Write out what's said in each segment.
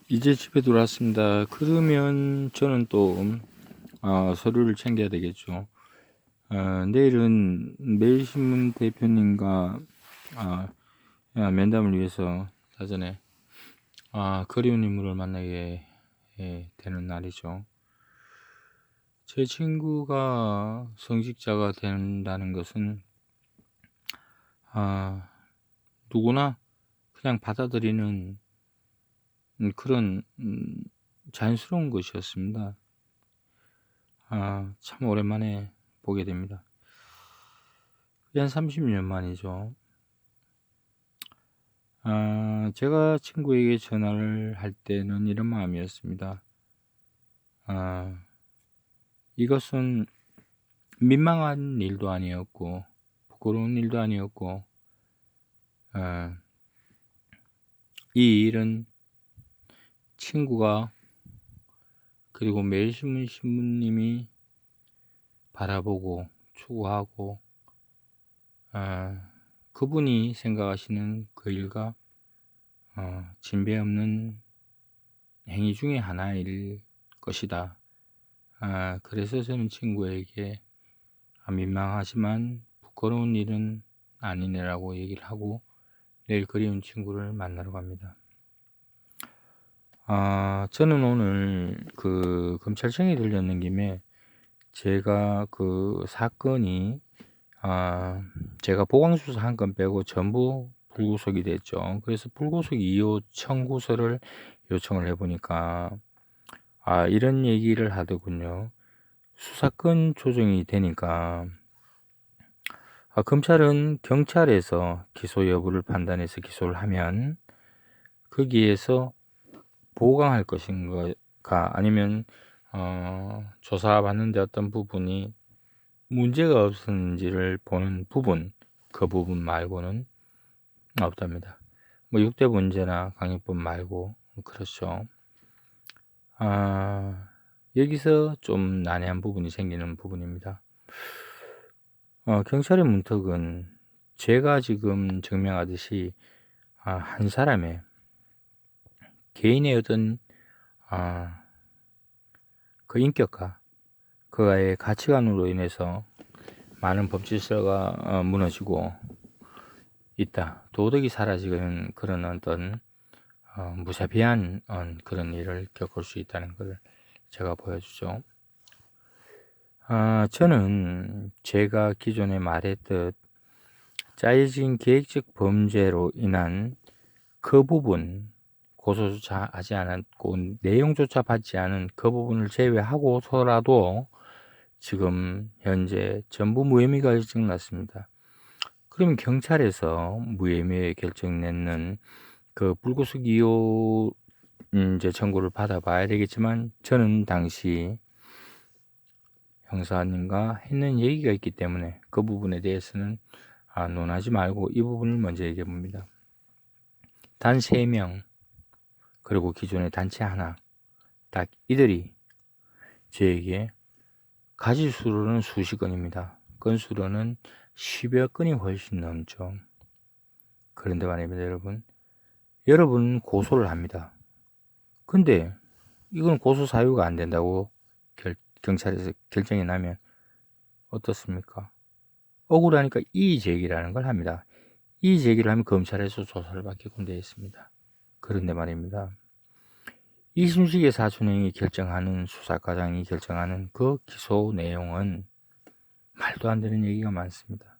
이제 집에 들어왔습니다. 그러면 저는 또 서류를 챙겨야 되겠죠. 내일은 매일신문 대표님과 면담을 위해서 사전에 그리운 인물을 만나게 되는 날이죠. 제 친구가 성직자가 된다는 것은 누구나 그냥 받아들이는 그런 자연스러운 것이었습니다. 참 오랜만에 보게 됩니다. 한 30년 만이죠. 제가 친구에게 전화를 할 때는 이런 마음이었습니다. 이것은 민망한 일도 아니었고 부끄러운 일도 아니었고 이 일은 친구가 그리고 매일신문 신부님이 바라보고 추구하고 그분이 생각하시는 그 일과 진배 없는 행위 중에 하나일 것이다. 그래서 저는 친구에게 민망하지만 부끄러운 일은 아니네라고 얘기를 하고 내일 그리운 친구를 만나러 갑니다. 저는 오늘 그 검찰청에 들렸는 김에 제가 그 사건이 제가 보강수사 한 건 빼고 전부 불구속이 됐죠. 그래서 불구속 이후 청구서를 요청을 해보니까 이런 얘기를 하더군요. 수사권 조정이 되니까 검찰은 경찰에서 기소 여부를 판단해서 기소를 하면 거기에서 보강할 것인가 아니면 조사받는데 어떤 부분이 문제가 없었는지를 보는 부분, 그 부분 말고는 없답니다. 뭐 6대 문제나 강요법 말고 그렇죠. 여기서 좀 난해한 부분이 생기는 부분입니다. 경찰의 문턱은 제가 지금 증명하듯이 한 사람의 개인의 어떤 그 인격과 그의 가치관으로 인해서 많은 법질서가 무너지고 있다. 도덕이 사라지는 그런 어떤 무자비한 그런 일을 겪을 수 있다는 걸 제가 보여주죠. 저는 제가 기존에 말했듯 짜여진 계획적 범죄로 인한 그 부분, 고소조차 하지 않았고 내용조차 받지 않은 그 부분을 제외하고서라도 지금 현재 전부 무혐의가 결정났습니다. 그러면 경찰에서 무혐의 결정 냈는 그 불구속 이후 이제 청구를 받아봐야 되겠지만 저는 당시 형사님과 했는 얘기가 있기 때문에 그 부분에 대해서는 논하지 말고 이 부분을 먼저 얘기해 봅니다. 단 3명 그리고 기존의 단체 하나 딱 이들이 저에게 가지수로는 수십 건입니다. 건수로는 10여 건이 훨씬 넘죠. 그런데 말입니다, 여러분 고소를 합니다. 근데 이건 고소 사유가 안 된다고 경찰에서 결정이 나면 어떻습니까? 억울하니까 이의 제기라는 걸 합니다. 이의 제기를 하면 검찰에서 조사를 받게끔 되어 있습니다. 그런데 말입니다. 이순식의 사촌형이 결정하는 수사과장이 결정하는 그 기소 내용은 말도 안 되는 얘기가 많습니다.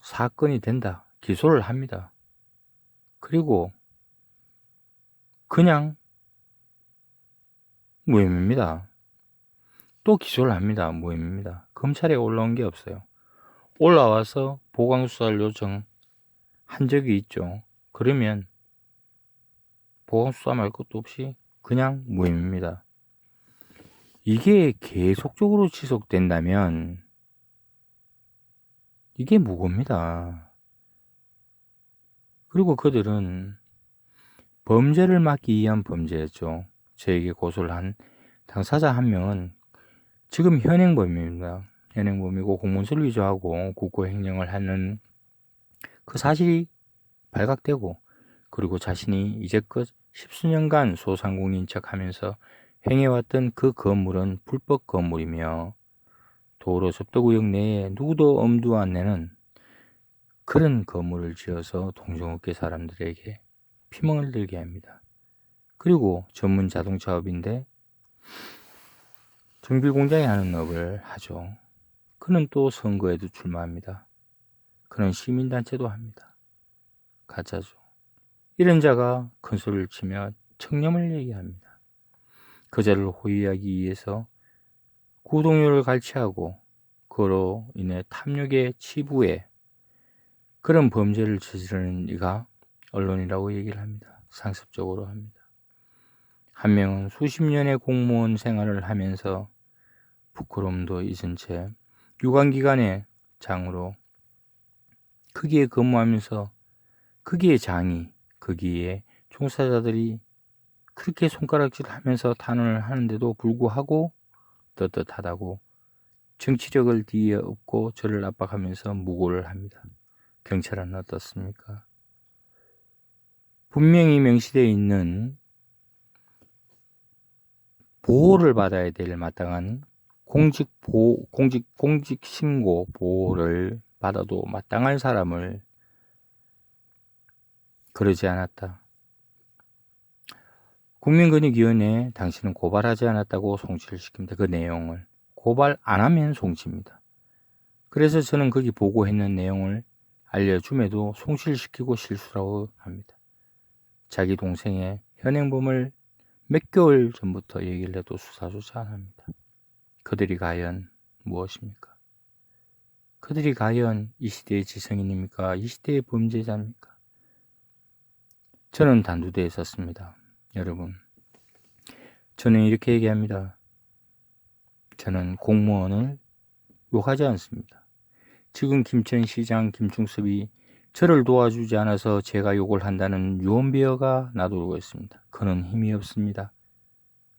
사건이 된다. 기소를 합니다. 그리고 그냥 무혐의입니다. 또 기소를 합니다. 무혐의입니다. 검찰에 올라온 게 없어요. 올라와서 보강수사를 요청한 적이 있죠. 그러면 보강수사 말 것도 없이 그냥 무혐의입니다. 이게 계속적으로 지속된다면 이게 무고입니다. 그리고 그들은 범죄를 막기 위한 범죄였죠. 저에게 고소를 한 당사자 한 명은 지금 현행범입니다. 현행범이고 공문서를 위조하고 국고행령을 하는 그 사실이 발각되고 그리고 자신이 이제껏 십수년간 소상공인 척하면서 행해왔던 그 건물은 불법 건물이며 도로 접도구역 내에 누구도 엄두 안 내는 그런 건물을 지어서 동종업계 사람들에게 피멍을 들게 합니다. 그리고 전문 자동차업인데 정비공장에 하는 업을 하죠. 그는 또 선거에도 출마합니다. 그는 시민단체도 합니다. 가짜죠. 이런 자가 큰 소리를 치며 청렴을 얘기합니다. 그자를 호위하기 위해서 구독료를 갈취하고 그로 인해 탐욕의 치부에 그런 범죄를 저지르는 이가 언론이라고 얘기를 합니다. 상습적으로 합니다. 한 명은 수십 년의 공무원 생활을 하면서 부끄러움도 잊은 채 유관기관의 장으로 거기에 근무하면서 거기에 장이 거기에 종사자들이 그렇게 손가락질 하면서 탄원을 하는데도 불구하고 떳떳하다고 정치력을 뒤에 업고 저를 압박하면서 무고를 합니다. 경찰은 어떻습니까? 분명히 명시되어 있는 보호를 받아야 될 마땅한 공직신고 보호를 받아도 마땅할 사람을 그러지 않았다. 국민권익위원회에 당신은 고발하지 않았다고 송치를 시킵니다. 그 내용을 고발 안 하면 송치입니다. 그래서 저는 거기 보고했는 내용을 알려줌에도 송치를 시키고 실수라고 합니다. 자기 동생의 현행범을 몇 개월 전부터 얘기를 해도 수사조차 안 합니다. 그들이 과연 무엇입니까? 그들이 과연 이 시대의 지성인입니까? 이 시대의 범죄자입니까? 저는 단두대에 섰습니다. 여러분, 저는 이렇게 얘기합니다. 저는 공무원을 욕하지 않습니다. 지금 김천시장 김충섭이 저를 도와주지 않아서 제가 욕을 한다는 유언비어가 나돌고 있습니다. 그는 힘이 없습니다.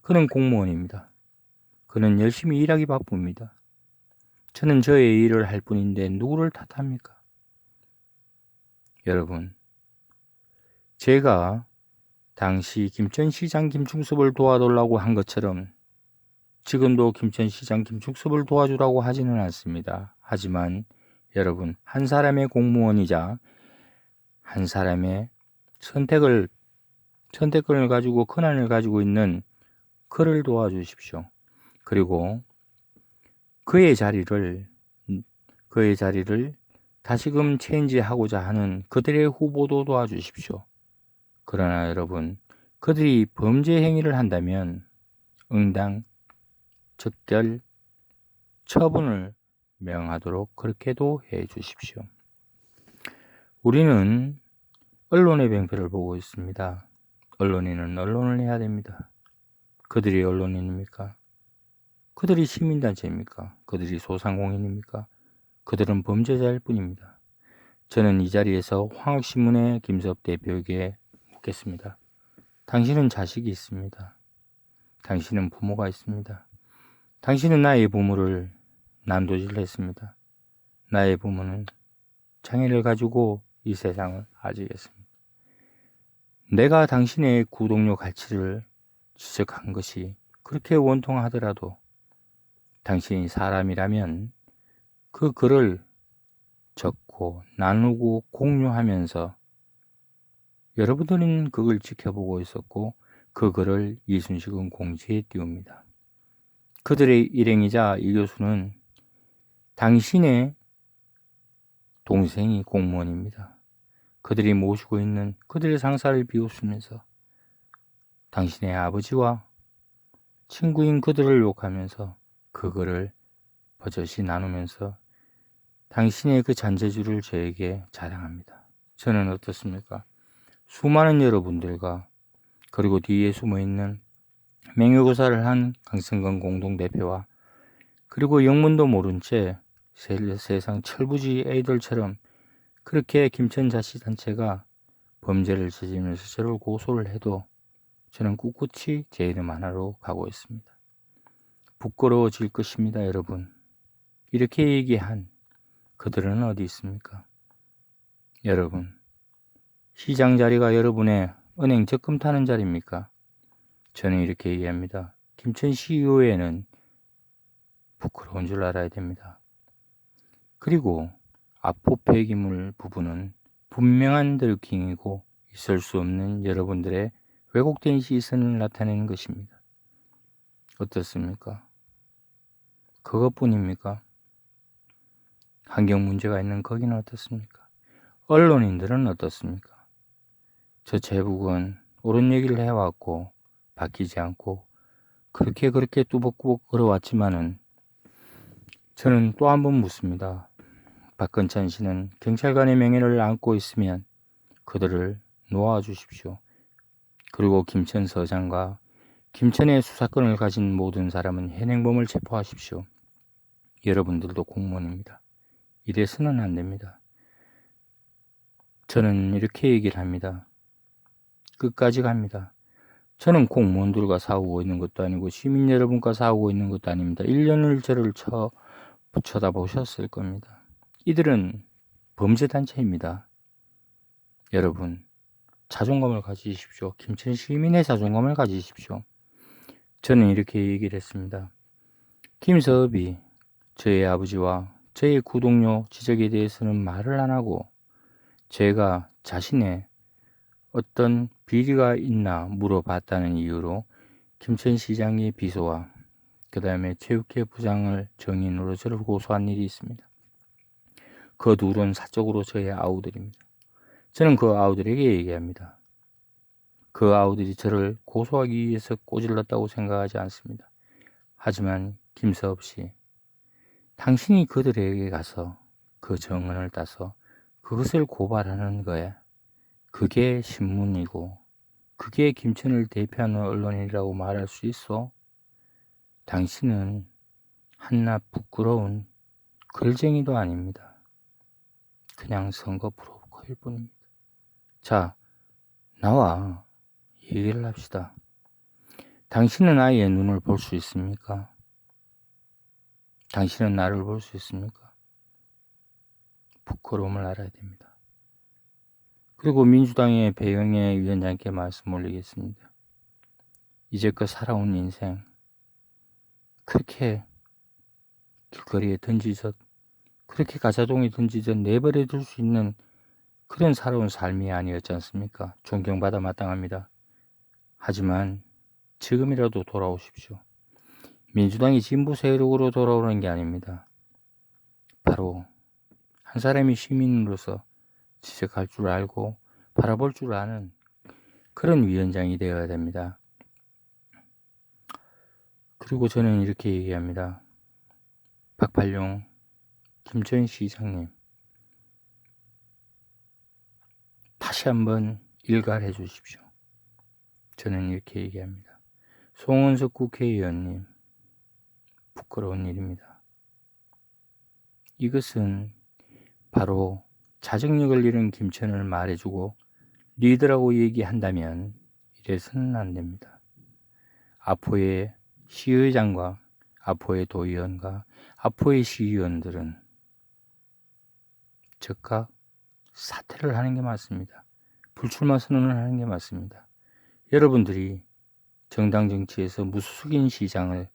그는 공무원입니다. 그는 열심히 일하기 바쁩니다. 저는 저의 일을 할 뿐인데 누구를 탓합니까? 여러분, 제가 당시 김천시장 김충섭을 도와달라고 한 것처럼 지금도 김천시장 김충섭을 도와주라고 하지는 않습니다. 하지만 여러분, 한 사람의 공무원이자 한 사람의 선택권을 가지고 권한을 가지고 있는 그를 도와주십시오. 그리고 그의 자리를 다시금 체인지하고자 하는 그들의 후보도 도와주십시오. 그러나 여러분, 그들이 범죄 행위를 한다면 응당 적결 처분을 명하도록 그렇게도 해 주십시오. 우리는 언론의 병폐를 보고 있습니다. 언론인은 언론을 해야 됩니다. 그들이 언론인입니까? 그들이 시민단체입니까? 그들이 소상공인입니까? 그들은 범죄자일 뿐입니다. 저는 이 자리에서 황학신문의 김섭 대표에게 묻겠습니다. 당신은 자식이 있습니다. 당신은 부모가 있습니다. 당신은 나의 부모를 난도질했습니다. 나의 부모는 장애를 가지고 이 세상을 아지겠습니다. 내가 당신의 구독료 갈취를 지적한 것이 그렇게 원통하더라도 당신이 사람이라면 그 글을 적고 나누고 공유하면서 여러분들은 그걸 지켜보고 있었고 그 글을 이순식은 공지에 띄웁니다. 그들의 일행이자 이 교수는 당신의 동생이 공무원입니다. 그들이 모시고 있는 그들의 상사를 비웃으면서 당신의 아버지와 친구인 그들을 욕하면서 그거를 버젓이 나누면서 당신의 그 잔재주를 저에게 자랑합니다. 저는 어떻습니까? 수많은 여러분들과 그리고 뒤에 숨어있는 명예고사를 한 강승건 공동대표와 그리고 영문도 모른 채 세상 철부지 애들처럼 그렇게 김천자치단체가 범죄를 저지르면서 저를 고소를 해도 저는 꿋꿋이 제 이름 하나로 가고 있습니다. 부끄러워질 것입니다, 여러분. 이렇게 얘기한 그들은 어디 있습니까? 여러분, 시장 자리가 여러분의 은행 적금 타는 자리입니까? 저는 이렇게 얘기합니다. 김천시의회는 부끄러운 줄 알아야 됩니다. 그리고 아포 폐기물 부분은 분명한 드루킹이고 있을 수 없는 여러분들의 왜곡된 시선을 나타내는 것입니다. 어떻습니까? 그것뿐입니까? 환경 문제가 있는 거기는 어떻습니까? 언론인들은 어떻습니까? 저 제국은 옳은 얘기를 해왔고 바뀌지 않고 그렇게 뚜벅뚜벅 걸어왔지만은 저는 또 한 번 묻습니다. 박근찬 씨는 경찰관의 명예를 안고 있으면 그들을 놓아주십시오. 그리고 김천 서장과 김천의 수사권을 가진 모든 사람은 현행범을 체포하십시오. 여러분들도 공무원입니다. 이래서는 안 됩니다. 저는 이렇게 얘기를 합니다. 끝까지 갑니다. 저는 공무원들과 싸우고 있는 것도 아니고 시민 여러분과 싸우고 있는 것도 아닙니다. 1년을 저를 쳐다보셨을 겁니다. 이들은 범죄단체입니다. 여러분, 자존감을 가지십시오. 김천 시민의 자존감을 가지십시오. 저는 이렇게 얘기를 했습니다. 김서읍이 저의 아버지와 저의 구동료 지적에 대해서는 말을 안 하고 제가 자신의 어떤 비리가 있나 물어봤다는 이유로 김천시장의 비서와 그 다음에 체육회 부장을 정인으로 저를 고소한 일이 있습니다. 그 둘은 사적으로 저의 아우들입니다. 저는 그 아우들에게 얘기합니다. 그 아우들이 저를 고소하기 위해서 꼬질렀다고 생각하지 않습니다. 하지만 김서업 씨, 당신이 그들에게 가서 그 정언을 따서 그것을 고발하는 거야. 그게 신문이고 그게 김천을 대표하는 언론이라고 말할 수 있어? 당신은 한낱 부끄러운 글쟁이도 아닙니다. 그냥 선거 브로커일 뿐입니다. 자, 나와 얘기를 합시다. 당신은 아이의 눈을 볼 수 있습니까? 당신은 나를 볼 수 있습니까? 부끄러움을 알아야 됩니다. 그리고 민주당의 배영애 위원장께 말씀 올리겠습니다. 이제껏 살아온 인생 그렇게 길거리에 던지듯 그렇게 가자동에 던지듯 내버려 둘 수 있는 그런 살아온 삶이 아니었지 않습니까? 존경받아 마땅합니다. 하지만 지금이라도 돌아오십시오. 민주당이 진보 세력으로 돌아오는 게 아닙니다. 바로 한 사람이 시민으로서 지적할 줄 알고 바라볼 줄 아는 그런 위원장이 되어야 됩니다. 그리고 저는 이렇게 얘기합니다. 박팔룡 김천시장님, 다시 한번 일갈해 주십시오. 저는 이렇게 얘기합니다. 송은석 국회의원님, 부끄러운 일입니다. 이것은 바로 자정력을 잃은 김천을 말해주고 리더라고 얘기한다면 이래서는 안 됩니다. 아포의 시의장과 아포의 도의원과 아포의 시의원들은 즉각 사퇴를 하는 게 맞습니다. 불출마 선언을 하는 게 맞습니다. 여러분들이 정당 정치에서 무수숙인 시장을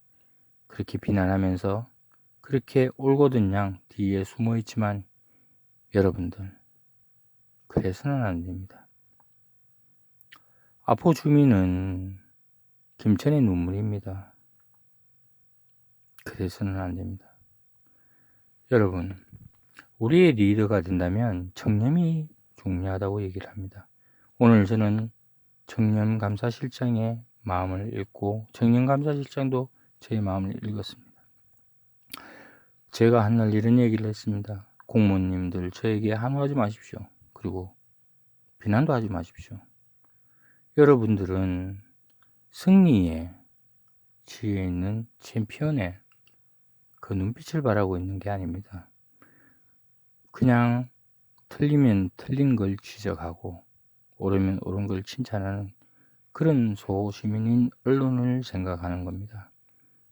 그렇게 비난하면서 그렇게 올곧은 양 뒤에 숨어 있지만 여러분들 그래서는 안 됩니다. 아포 주민은 김천의 눈물입니다. 그래서는 안 됩니다. 여러분, 우리의 리더가 된다면 청렴이 중요하다고 얘기를 합니다. 오늘 저는 청렴감사실장의 마음을 읽고 청렴감사실장도 제 마음을 읽었습니다. 제가 한날 이런 얘기를 했습니다. 공무원님들 저에게 한호하지 마십시오. 그리고 비난도 하지 마십시오. 여러분들은 승리에 지혜 있는 챔피언의 그 눈빛을 바라고 있는 게 아닙니다. 그냥 틀리면 틀린 걸 지적하고 옳으면 옳은 걸 칭찬하는 그런 소시민인 언론을 생각하는 겁니다.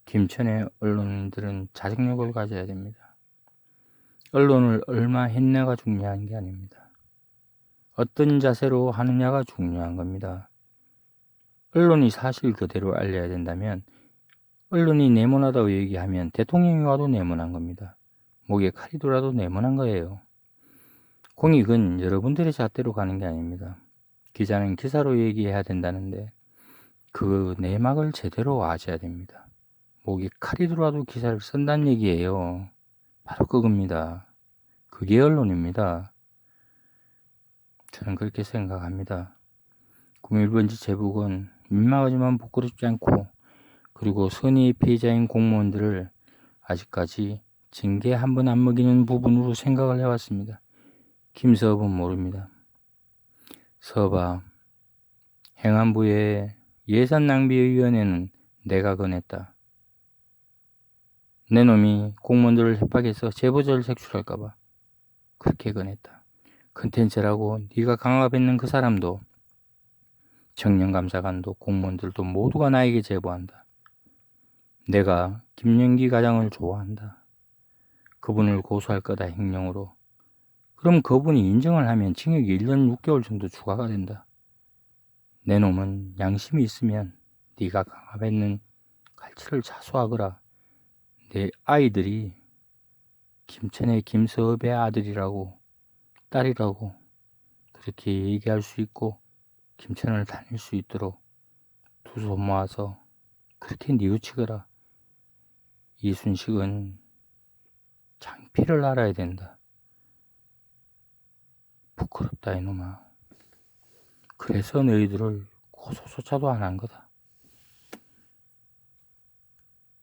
김천의 언론인들은 자정력을 가져야 됩니다. 언론을 얼마 했냐가 중요한 게 아닙니다. 어떤 자세로 하느냐가 중요한 겁니다. 언론이 사실 그대로 알려야 된다면 언론이 네모나다고 얘기하면 대통령이 와도 네모난 겁니다. 목에 칼이 돌아도 네모난 거예요. 공익은 여러분들의 잣대로 가는 게 아닙니다. 기자는 기사로 얘기해야 된다는데 그 내막을 제대로 아셔야 됩니다. 목에 칼이 들어와도 기사를 쓴다는 얘기예요. 바로 그겁니다. 그게 언론입니다. 저는 그렇게 생각합니다. 구밀번지 제복은 민망하지만 부끄럽지 않고 그리고 선의의 피해자인 공무원들을 아직까지 징계 한 번 안 먹이는 부분으로 생각을 해왔습니다. 김서업은 모릅니다. 서봐, 행안부의 예산낭비위원회는 내가 건했다. 내 놈이 공무원들을 협박해서 제보자를 색출할까봐 그렇게 건했다. 컨텐츠라고 네가 강압했는 그 사람도 청년감사관도 공무원들도 모두가 나에게 제보한다. 내가 김영기 과장을 좋아한다. 그분을 고소할 거다 행령으로. 그럼 그분이 인정을 하면 징역이 1년 6개월 정도 추가가 된다. 내 놈은 양심이 있으면 네가 강압했는 갈치를 자수하거라. 내 아이들이 김천의 김서업의 아들이라고 딸이라고 그렇게 얘기할 수 있고 김천을 다닐 수 있도록 두 손 모아서 그렇게 뉘우치거라. 이순식은 장피를 알아야 된다. 부끄럽다 이놈아. 그래서 너희들을 고소조차도 안 한 거다.